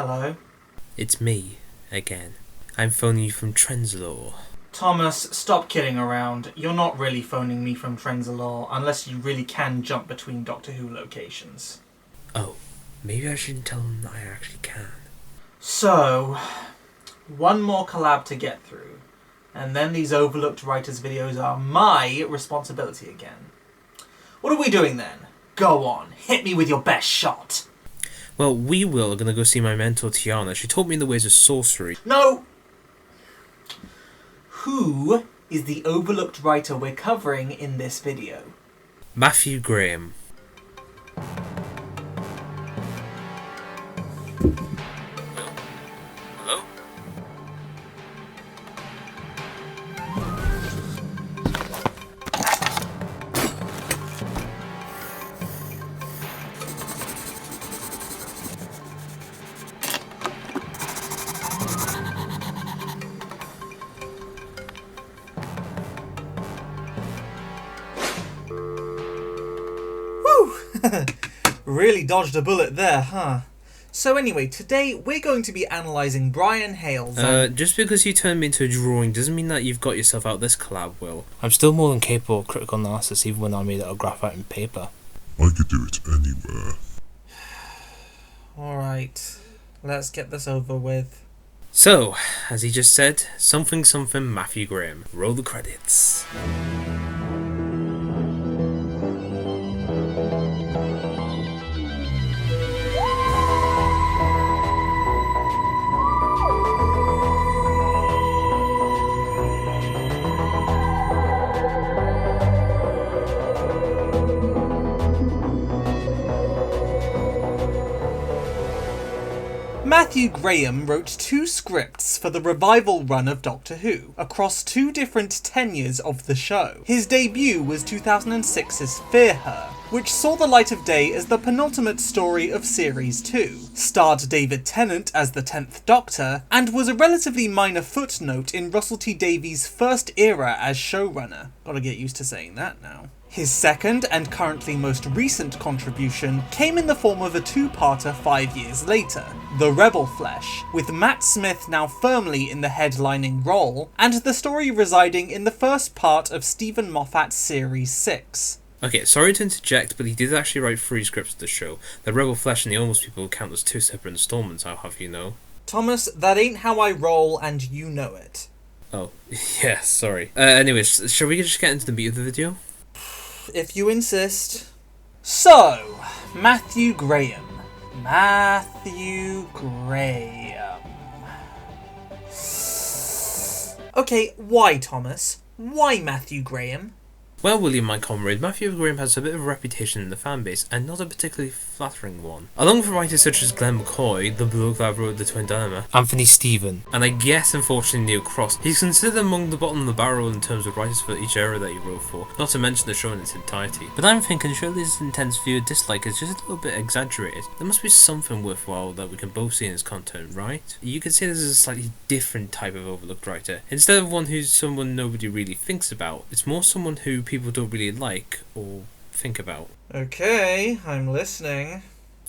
Hello? It's me, again. I'm phoning you from Trenzalore. Thomas, stop kidding around. You're not really phoning me from Trenzalore, unless you really can jump between Doctor Who locations. Oh, maybe I shouldn't tell them that I actually can. So, one more collab to get through, and then these overlooked writers' videos are my responsibility again. What are we doing then? Go on, hit me with your best shot. Well, we are gonna go see my mentor Tiana. She taught me the ways of sorcery. No! Who is the overlooked writer we're covering in this video? Matthew Graham. Hello? Really dodged a bullet there, huh? So anyway, today we're going to be analysing Brian Hale's... Just because you turned me into a drawing doesn't mean that you've got yourself out this collab, Will. I'm still more than capable of critical analysis even when I made it out of graphite and paper. I could do it anywhere. Alright, let's get this over with. So, as he just said, something Matthew Graham. Roll the credits. Matthew Graham wrote 2 scripts for the revival run of Doctor Who, across 2 different tenures of the show. His debut was 2006's Fear Her, which saw the light of day as the penultimate story of Series 2, starred David Tennant as the 10th Doctor, and was a relatively minor footnote in Russell T Davies' first era as showrunner. Gotta get used to saying that now. His second, and currently most recent contribution, came in the form of a 2-parter 5 years later, The Rebel Flesh, with Matt Smith now firmly in the headlining role, and the story residing in the first part of Stephen Moffat's Series 6. Okay, sorry to interject, but he did actually write 3 scripts for the show. The Rebel Flesh and the Almost People count as 2 separate installments, I'll have you know. Thomas, that ain't how I roll, and you know it. Oh, yeah, sorry. Anyways, shall we just get into the meat of the video? If you insist. So, Matthew Graham. Okay, why, Thomas? Why Matthew Graham? Well, William, my comrade, Matthew Graham has a bit of a reputation in the fanbase, and not a particularly flattering one. Along with writers such as Glenn McCoy, the bloke that wrote The Twin Dilemma, Anthony Stephen, and I guess unfortunately Neil Cross, he's considered among the bottom of the barrel in terms of writers for each era that he wrote for, not to mention the show in its entirety. But I'm thinking surely this intense viewer dislike is just a little bit exaggerated. There must be something worthwhile that we can both see in his content, right? You could say this is a slightly different type of overlooked writer. Instead of one who's someone nobody really thinks about, it's more someone who people don't really like or think about. Okay, I'm listening.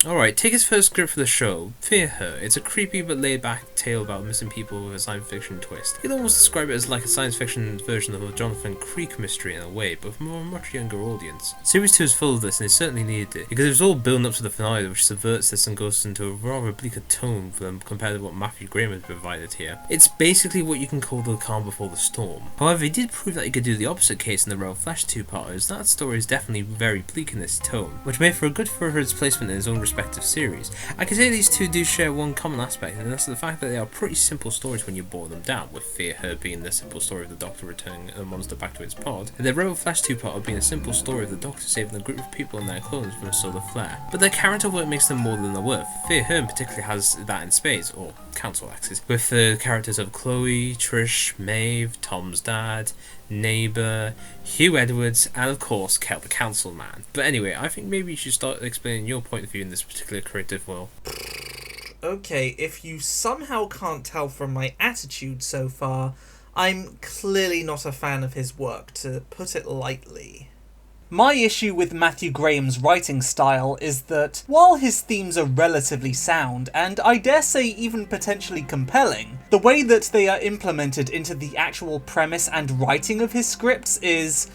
Alright, take his first script for the show, Fear Her. It's a creepy but laid-back tale about missing people with a science fiction twist. You could almost describe it as like a science fiction version of a Jonathan Creek mystery in a way, but from a much younger audience. Series 2 is full of this, and it certainly needed it, because it was all building up to the finale, which subverts this and goes into a rather bleaker tone for them compared to what Matthew Graham has provided here. It's basically what you can call the calm before the storm. However, he did prove that he could do the opposite case in the Rebel Flesh 2-parters. That story is definitely very bleak in its tone, which made for a good further placement in his own respective series. I can say these two do share one common aspect, and that's the fact that they are pretty simple stories when you boil them down, with Fear Her being the simple story of the Doctor returning a monster back to its pod, and the Rebel Flesh 2-parter being a simple story of the Doctor saving a group of people and their clones from a solar flare. But their character work makes them more than they're worth. Fear Her in particular has that in spades, or council axis, with the characters of Chloe, Trish, Maeve, Tom's dad, Neighbour, Hugh Edwards, and of course Kel the Council Man. But anyway, I think maybe you should start explaining your point of view in this particular creative world. Okay, if you somehow can't tell from my attitude so far, I'm clearly not a fan of his work, to put it lightly. My issue with Matthew Graham's writing style is that, while his themes are relatively sound, and I dare say even potentially compelling, the way that they are implemented into the actual premise and writing of his scripts is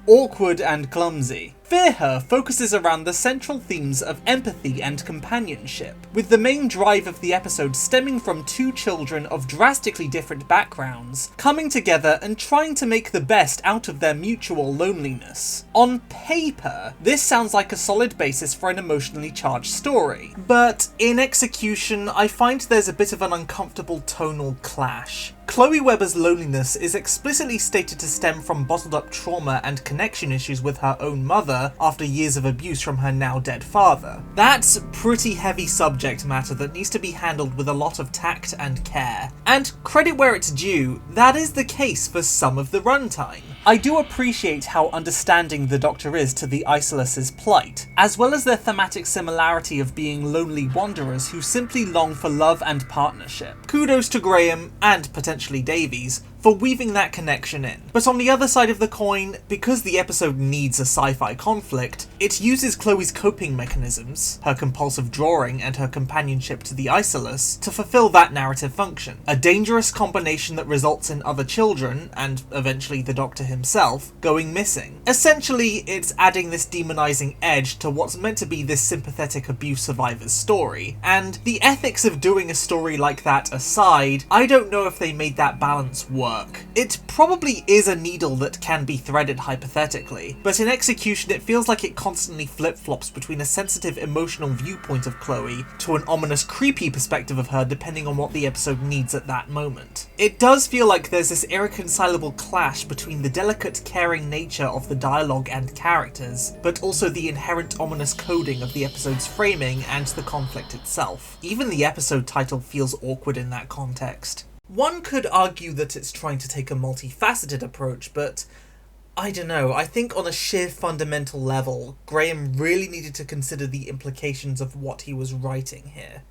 awkward and clumsy. Fear Her focuses around the central themes of empathy and companionship, with the main drive of the episode stemming from two children of drastically different backgrounds, coming together and trying to make the best out of their mutual loneliness. On paper, this sounds like a solid basis for an emotionally charged story, but in execution, I find there's a bit of an uncomfortable tonal clash. Chloe Webber's loneliness is explicitly stated to stem from bottled up trauma and connection issues with her own mother after years of abuse from her now dead father. That's pretty heavy subject matter that needs to be handled with a lot of tact and care. And credit where it's due, that is the case for some of the runtime. I do appreciate how understanding the Doctor is to the Isolus' plight, as well as their thematic similarity of being lonely wanderers who simply long for love and partnership. Kudos to Graham, and potentially Davies, for weaving that connection in. But on the other side of the coin, because the episode needs a sci-fi conflict, it uses Chloe's coping mechanisms, her compulsive drawing and her companionship to the Isolus, to fulfill that narrative function. A dangerous combination that results in other children, and eventually the Doctor himself, going missing. Essentially, it's adding this demonizing edge to what's meant to be this sympathetic abuse survivor's story, and the ethics of doing a story like that aside, I don't know if they made that balance work. It probably is a needle that can be threaded hypothetically, but in execution it feels like it constantly flip-flops between a sensitive emotional viewpoint of Chloe to an ominous creepy perspective of her depending on what the episode needs at that moment. It does feel like there's this irreconcilable clash between the delicate, caring nature of the dialogue and characters, but also the inherent ominous coding of the episode's framing and the conflict itself. Even the episode title feels awkward in that context. One could argue that it's trying to take a multifaceted approach, but I don't know, I think on a sheer fundamental level, Graham really needed to consider the implications of what he was writing here.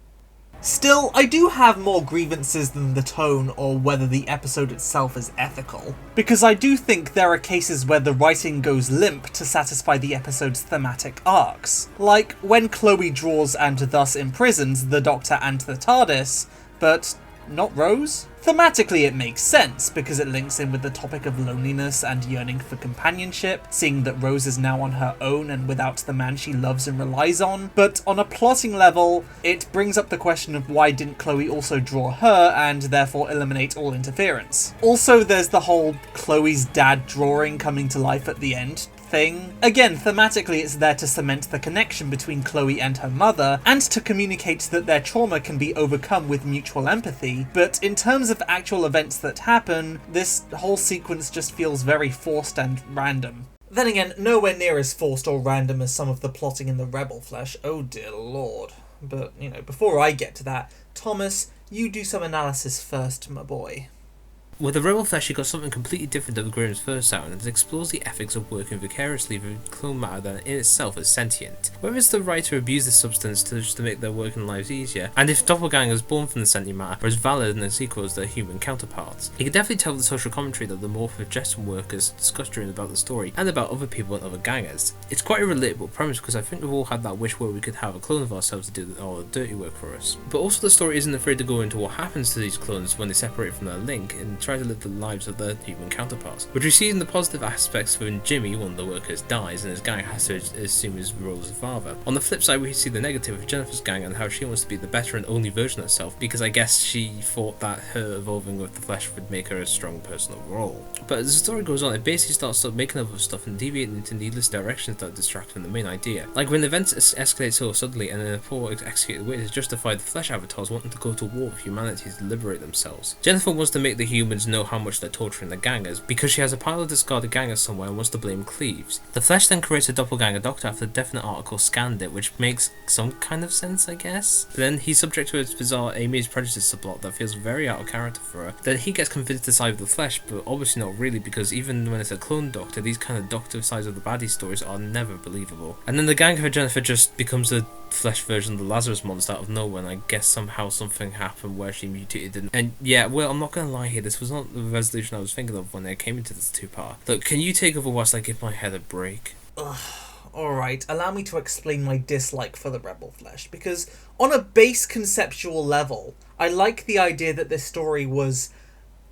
Still, I do have more grievances than the tone or whether the episode itself is ethical, because I do think there are cases where the writing goes limp to satisfy the episode's thematic arcs, like when Chloe draws and thus imprisons the Doctor and the TARDIS, but not Rose? Thematically it makes sense, because it links in with the topic of loneliness and yearning for companionship, seeing that Rose is now on her own and without the man she loves and relies on, but on a plotting level, it brings up the question of why didn't Chloe also draw her and therefore eliminate all interference. Also, there's the whole Chloe's dad drawing coming to life at the end thing. Again, thematically it's there to cement the connection between Chloe and her mother, and to communicate that their trauma can be overcome with mutual empathy, but in terms of actual events that happen, this whole sequence just feels very forced and random. Then again, nowhere near as forced or random as some of the plotting in the Rebel Flesh, oh dear lord. But, before I get to that, Thomas, you do some analysis first, my boy. With the Rebel Flesh, you got something completely different to Graham's first out, and it explores the ethics of working vicariously with clone matter that in itself is sentient. Whether it's the writer abused this substance to make their working lives easier, and if doppelgangers born from the sentient matter are as valid in the sequel as their human counterparts. You can definitely tell the social commentary that the morphic Jetson workers discussed during about the story, and about other people and other gangers. It's quite a relatable premise, because I think we've all had that wish where we could have a clone of ourselves to do all the dirty work for us. But also the story isn't afraid to go into what happens to these clones when they separate from their link, and try to live the lives of their human counterparts, which we see in the positive aspects when Jimmy, one of the workers, dies and his gang has to assume his role as a father. On the flip side, we see the negative of Jennifer's gang and how she wants to be the better and only version of herself, because I guess she thought that her evolving with the flesh would make her a strong person overall. But as the story goes on, it basically starts making up of stuff and deviating into needless directions that distract from the main idea. Like when events escalate so suddenly and in a poor executed way to justify the flesh avatars wanting to go to war with humanity to liberate themselves. Jennifer wants to make the humans know how much they're torturing the gangers, because she has a pile of discarded gangers somewhere and wants to blame Cleves. The Flesh then creates a doppelganger Doctor after the definite article scanned it, which makes some kind of sense, I guess. Then he's subject to its bizarre Amy's prejudice subplot that feels very out of character for her. Then he gets convinced to side with the Flesh, but obviously not really, because even when it's a clone Doctor, these kind of Doctor sides of the baddie stories are never believable. And then the gang for Jennifer just becomes the Flesh version of the Lazarus monster out of nowhere, and I guess somehow something happened where she mutated and yeah, well, I'm not gonna lie here, this was not the resolution I was thinking of when I came into this two-part. Look, can you take over whilst I give my head a break? Alright, allow me to explain my dislike for the Rebel Flesh, because on a base conceptual level, I like the idea that this story was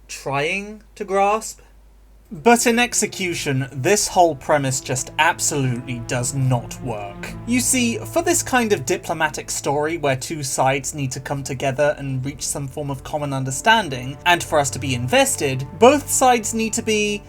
trying to grasp. But in execution, this whole premise just absolutely does not work. You see, for this kind of diplomatic story where two sides need to come together and reach some form of common understanding, and for us to be invested, both sides need to be,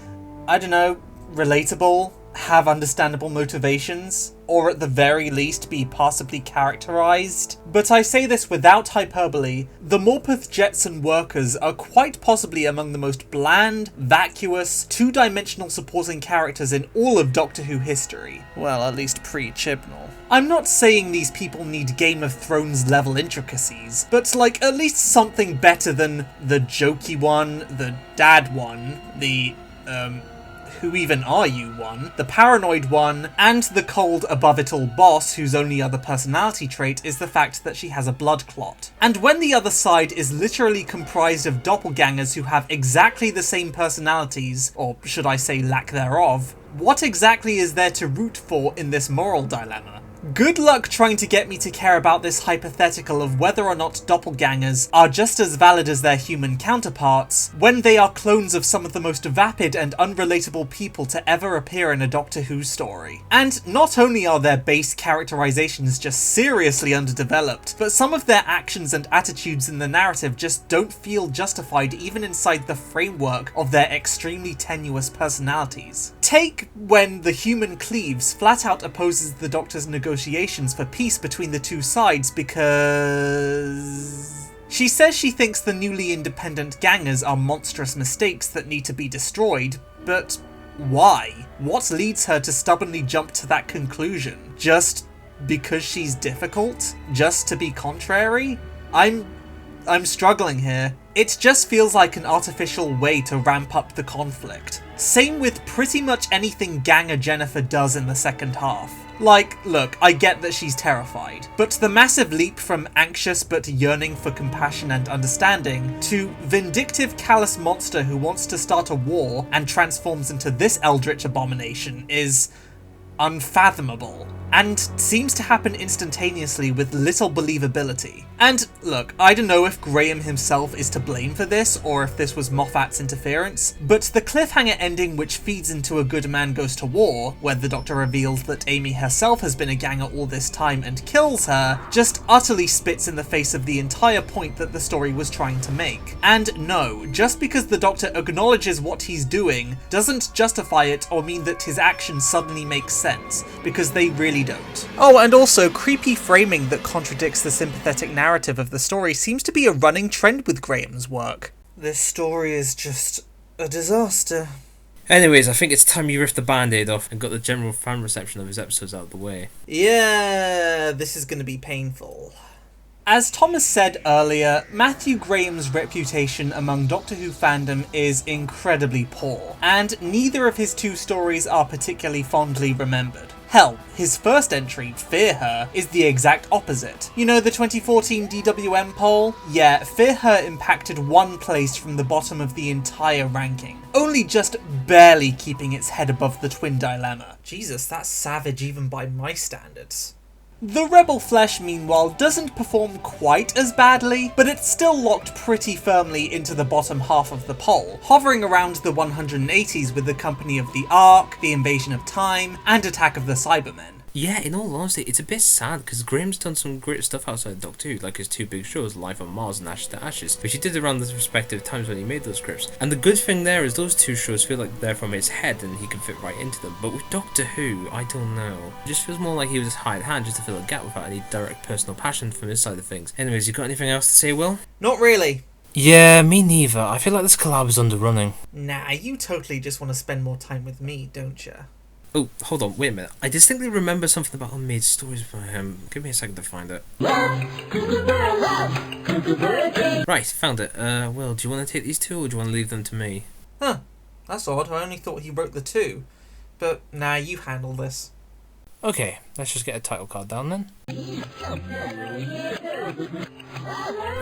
I don't know, relatable, have understandable motivations, or at the very least be passably characterized. But I say this without hyperbole, the Morpeth Jetson workers are quite possibly among the most bland, vacuous, two-dimensional supporting characters in all of Doctor Who history. Well, at least pre-Chibnall. I'm not saying these people need Game of Thrones level intricacies, but like at least something better than the jokey one, the dad one, the who even are you one, the paranoid one, and the cold above-it-all boss whose only other personality trait is the fact that she has a blood clot. And when the other side is literally comprised of doppelgangers who have exactly the same personalities, or should I say lack thereof, what exactly is there to root for in this moral dilemma? Good luck trying to get me to care about this hypothetical of whether or not doppelgangers are just as valid as their human counterparts when they are clones of some of the most vapid and unrelatable people to ever appear in a Doctor Who story. And not only are their base characterizations just seriously underdeveloped, but some of their actions and attitudes in the narrative just don't feel justified even inside the framework of their extremely tenuous personalities. Take when the human Cleves flat out opposes the Doctor's negotiations for peace between the two sides because she says she thinks the newly independent gangers are monstrous mistakes that need to be destroyed, but why? What leads her to stubbornly jump to that conclusion? Just because she's difficult? Just to be contrary? I'm struggling here. It just feels like an artificial way to ramp up the conflict. Same with pretty much anything Ganger Jennifer does in the second half. Like, look, I get that she's terrified, but the massive leap from anxious but yearning for compassion and understanding to vindictive callous monster who wants to start a war and transforms into this eldritch abomination is unfathomable, and seems to happen instantaneously with little believability. And look, I don't know if Graham himself is to blame for this, or if this was Moffat's interference, but the cliffhanger ending which feeds into A Good Man Goes to War, where the Doctor reveals that Amy herself has been a ganger all this time and kills her, just utterly spits in the face of the entire point that the story was trying to make. And no, just because the Doctor acknowledges what he's doing doesn't justify it or mean that his actions suddenly make sense, because they really don't. Oh, and also, creepy framing that contradicts the sympathetic narrative of the story seems to be a running trend with Graham's work. This story is just a disaster. Anyways, I think it's time you ripped the band-aid off and got the general fan reception of his episodes out of the way. Yeah, this is going to be painful. As Thomas said earlier, Matthew Graham's reputation among Doctor Who fandom is incredibly poor, and neither of his two stories are particularly fondly remembered. Hell, his first entry, Fear Her, is the exact opposite. You know the 2014 DWM poll? Yeah, Fear Her impacted one place from the bottom of the entire ranking, only just barely keeping its head above the twin dilemma. Jesus, that's savage even by my standards. The Rebel Flesh, meanwhile, doesn't perform quite as badly, but it's still locked pretty firmly into the bottom half of the poll, hovering around the 180s with the company of the Ark, the Invasion of Time, and Attack of the Cybermen. Yeah, in all honesty, it's a bit sad because Graham's done some great stuff outside of Doctor Who, like his two big shows, Life on Mars and Ashes to Ashes, which he did around the respective times when he made those scripts. And the good thing there is those two shows feel like they're from his head and he can fit right into them. But with Doctor Who, I don't know. It just feels more like he was hired hand just to fill a gap without any direct personal passion from his side of things. Anyways, you got anything else to say, Will? Not really. Yeah, me neither. I feel like this collab is underrunning. Nah, you totally just want to spend more time with me, don't you? Oh, hold on, wait a minute. I distinctly remember something about Unmade stories by him. Give me a second to find it. Right, found it. Will, do you want to take these two or do you want to leave them to me? Huh, that's odd. I only thought he wrote the two. But nah, you handle this. Okay, let's just get a title card down then.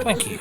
Thank you.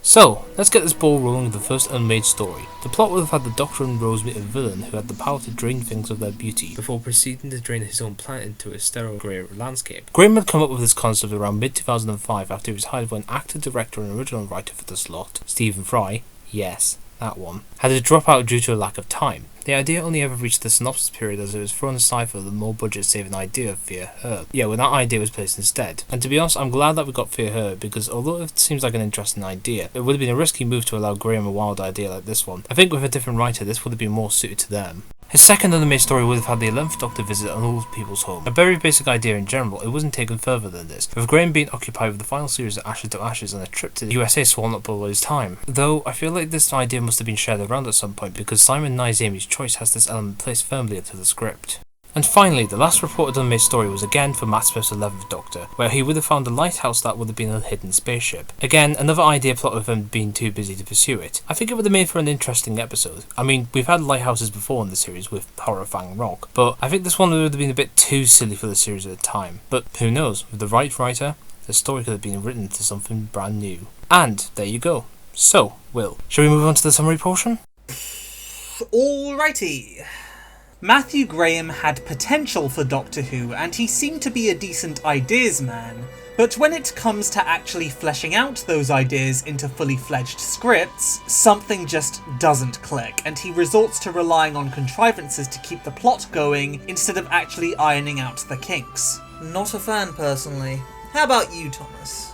So, let's get this ball rolling with the first Unmade story. The plot would have had the Doctor and Rose meet a villain who had the power to drain things of their beauty, before proceeding to drain his own planet into a sterile grey landscape. Graham had come up with this concept around mid-2005 after he was hired by an actor, director and original writer for the slot, Stephen Fry, yes, that one, had to drop out due to a lack of time. The idea only ever reached the synopsis period as it was thrown aside for the more budget-saving idea of Fear Her. Yeah, when that idea was placed instead. And to be honest, I'm glad that we got Fear Her, because although it seems like an interesting idea, it would have been a risky move to allow Graham a wild idea like this one. I think with a different writer, this would have been more suited to them. His second Unmade story would have had the 11th Doctor visit an old people's home. A very basic idea in general, it wasn't taken further than this, with Graham being occupied with the final series of Ashes to Ashes and a trip to the USA swallowing up all his time. Though, I feel like this idea must have been shared around at some point, because Simon Nizami's choice has this element placed firmly into the script. And finally, the last reported Unmade story was again for Matt Smith's 11th Doctor, where he would have found a lighthouse that would have been a hidden spaceship. Again, another idea plot of him being too busy to pursue it. I think it would have made for an interesting episode. I mean, we've had lighthouses before in the series with Horror Fang Rock, but I think this one would have been a bit too silly for the series at the time. But who knows, with the right writer, the story could have been written into something brand new. And there you go. So, Will, shall we move on to the summary portion? Alrighty. Matthew Graham had potential for Doctor Who, and he seemed to be a decent ideas man, but when it comes to actually fleshing out those ideas into fully fledged scripts, something just doesn't click, and he resorts to relying on contrivances to keep the plot going instead of actually ironing out the kinks. Not a fan, personally. How about you, Thomas?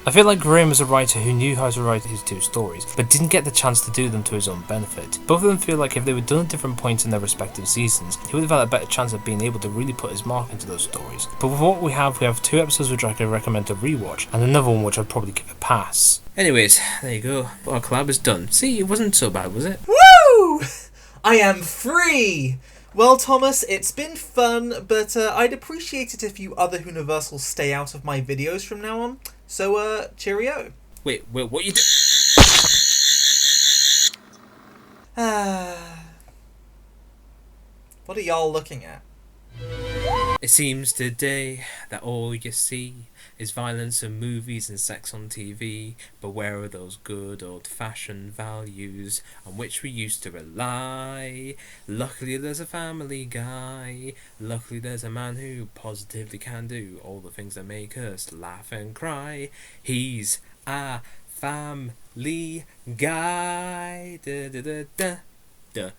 I feel like Graham was a writer who knew how to write his two stories, but didn't get the chance to do them to his own benefit. Both of them feel like if they were done at different points in their respective seasons, he would have had a better chance of being able to really put his mark into those stories. But with what we have 2 episodes which I can recommend to rewatch, and another one which I'd probably give a pass. Anyways, there you go. Our collab is done. See, it wasn't so bad, was it? Woo! I am free! Well, Thomas, it's been fun, but I'd appreciate it if you other Whoniversals stay out of my videos from now on. So, cheerio. Wait, what you do? What are y'all looking at? It seems today that all you see is violence in movies and sex on TV, but where are those good old-fashioned values on which we used to rely? Luckily there's a Family Guy, luckily there's a man who positively can do all the things that make us laugh and cry. He's a Family Guy. Da, da, da, da, da.